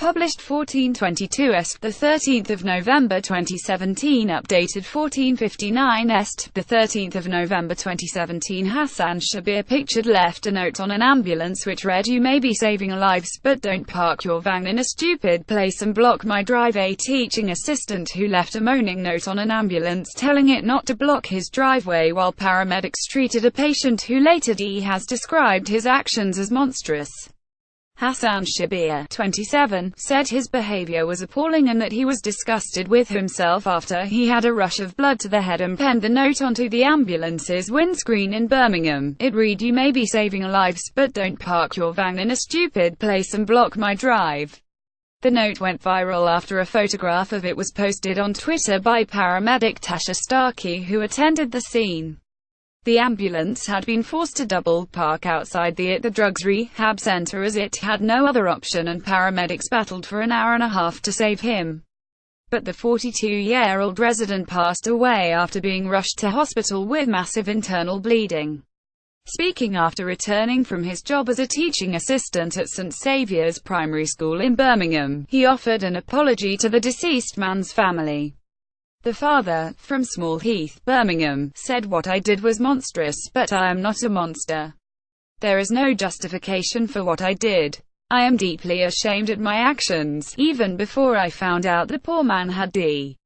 Published 1422 est. The 13th of November 2017. Updated 1459 est. The 13th of November 2017. Hassan Shabbir pictured left a note on an ambulance which read, "You may be saving lives, but don't park your van in a stupid place and block my drive." A teaching assistant who left a moaning note on an ambulance telling it not to block his driveway while paramedics treated a patient who later has described his actions as monstrous. Hassan Shabbir, 27, said his behavior was appalling and that he was disgusted with himself after he had a rush of blood to the head and penned the note onto the ambulance's windscreen in Birmingham. It read, "You may be saving lives, but don't park your van in a stupid place and block my drive." The note went viral after a photograph of it was posted on Twitter by paramedic Tasha Starkey, who attended the scene. The ambulance had been forced to double park outside the drugs rehab center as it had no other option, and paramedics battled for an hour and a half to save him. But the 42-year-old resident passed away after being rushed to hospital with massive internal bleeding. Speaking after returning from his job as a teaching assistant at St. Saviour's Primary School in Birmingham, he offered an apology to the deceased man's family. The father, from Small Heath, Birmingham, said, "What I did was monstrous, but I am not a monster. There is no justification for what I did. I am deeply ashamed at my actions, even before I found out the poor man had D.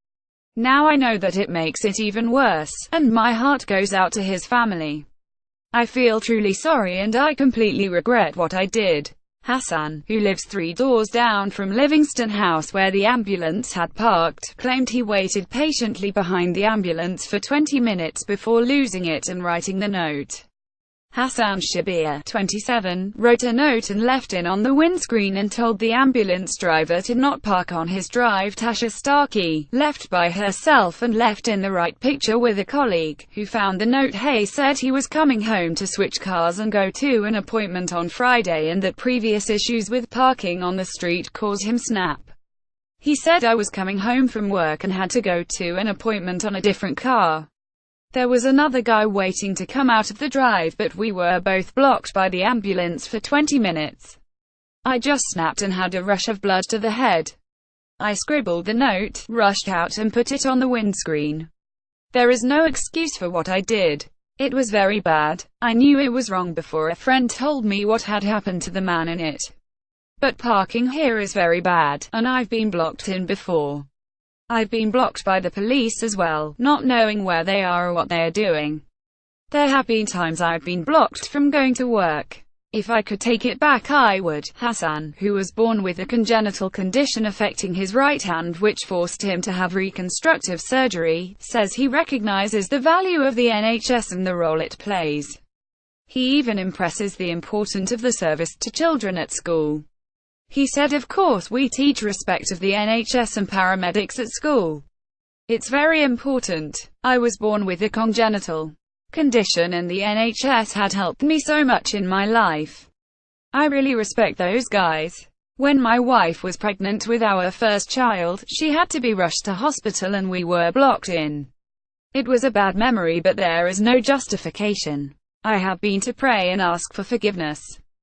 Now I know that it makes it even worse, and my heart goes out to his family. I feel truly sorry and I completely regret what I did." Hassan, who lives 3 doors down from Livingston House where the ambulance had parked, claimed he waited patiently behind the ambulance for 20 minutes before losing it and writing the note. Hassan Shabbir, 27, wrote a note and left it on the windscreen and told the ambulance driver to not park on his drive. Tasha Starkey, left by herself and left in the right picture with a colleague, who found the note. Hay said he was coming home to switch cars and go to an appointment on Friday and that previous issues with parking on the street caused him snap. He said, "I was coming home from work and had to go to an appointment on a different car. There was another guy waiting to come out of the drive, but we were both blocked by the ambulance for 20 minutes. I just snapped and had a rush of blood to the head. I scribbled the note, rushed out and put it on the windscreen. There is no excuse for what I did. It was very bad. I knew it was wrong before a friend told me what had happened to the man in it. But parking here is very bad, and I've been blocked in before. I've been blocked by the police as well, not knowing where they are or what they are doing. There have been times I've been blocked from going to work. If I could take it back, I would." Hassan, who was born with a congenital condition affecting his right hand which forced him to have reconstructive surgery, says he recognizes the value of the NHS and the role it plays. He even impresses the importance of the service to children at school. He said, "Of course we teach respect of the NHS and paramedics at school. It's very important. I was born with a congenital condition and the NHS had helped me so much in my life. I really respect those guys. When my wife was pregnant with our first child, she had to be rushed to hospital and we were blocked in. It was a bad memory, but there is no justification. I have been to pray and ask for forgiveness.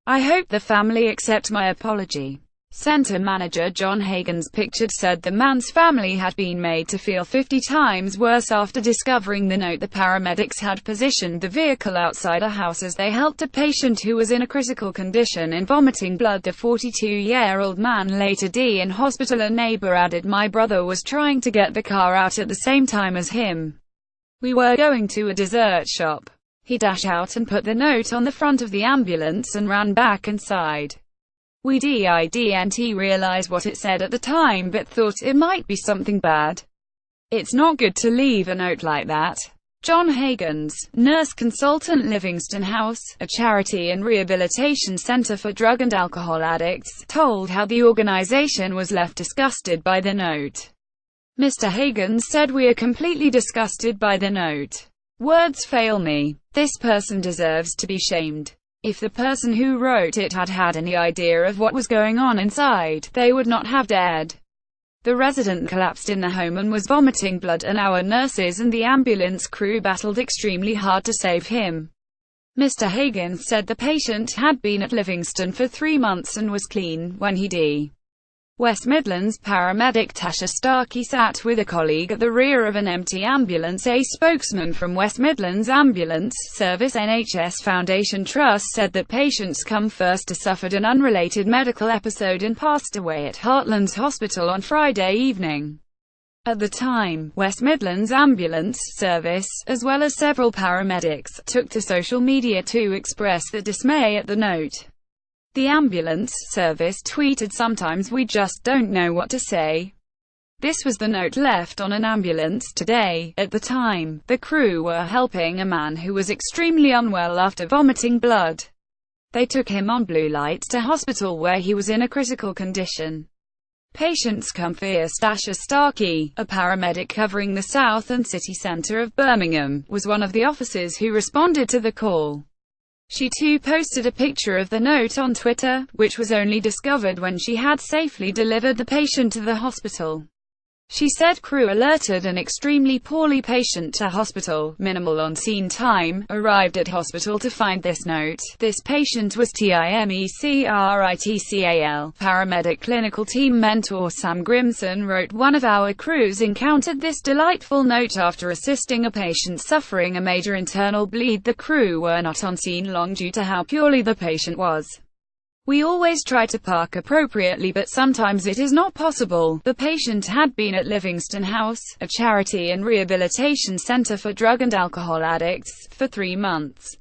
I hope the family accept my apology." Centre manager John Hagan's pictured said the man's family had been made to feel 50 times worse after discovering the note. The paramedics had positioned the vehicle outside a house as they helped a patient who was in a critical condition and vomiting blood. The 42-year-old man later in hospital. A neighbor added, "My brother was trying to get the car out at the same time as him. We were going to a dessert shop. He dashed out and put the note on the front of the ambulance and ran back inside. We didn't realize what it said at the time but thought it might be something bad. It's not good to leave a note like that." John Hagan's, nurse consultant Livingston House, a charity and rehabilitation center for drug and alcohol addicts, told how the organization was left disgusted by the note. Mr. Hagan said, "We are completely disgusted by the note. Words fail me. This person deserves to be shamed. If the person who wrote it had had any idea of what was going on inside, they would not have dared." The resident collapsed in the home and was vomiting blood, and our nurses and the ambulance crew battled extremely hard to save him. Mr. Hagan said the patient had been at Livingston for 3 months and was clean when he West Midlands paramedic Tasha Starkey sat with a colleague at the rear of an empty ambulance. A spokesman from West Midlands Ambulance Service NHS Foundation Trust said that patients come first suffered an unrelated medical episode and passed away at Heartlands Hospital on Friday evening. At the time, West Midlands Ambulance Service, as well as several paramedics, took to social media to express their dismay at the note. The ambulance service tweeted, "Sometimes we just don't know what to say." This was the note left on an ambulance today. At the time, the crew were helping a man who was extremely unwell after vomiting blood. They took him on blue lights to hospital where he was in a critical condition. Patients come first. Tasha Starkey, a paramedic covering the south and city centre of Birmingham, was one of the officers who responded to the call. She too posted a picture of the note on Twitter, which was only discovered when she had safely delivered the patient to the hospital. She said crew alerted an extremely poorly patient to hospital, minimal on-scene time, arrived at hospital to find this note. This patient was TIMECRITCAL. Paramedic clinical team mentor Sam Grimson wrote, "One of our crews encountered this delightful note after assisting a patient suffering a major internal bleed. The crew were not on scene long due to how poorly the patient was. We always try to park appropriately, but sometimes it is not possible." The patient had been at Livingston House, a charity and rehabilitation center for drug and alcohol addicts, for 3 months.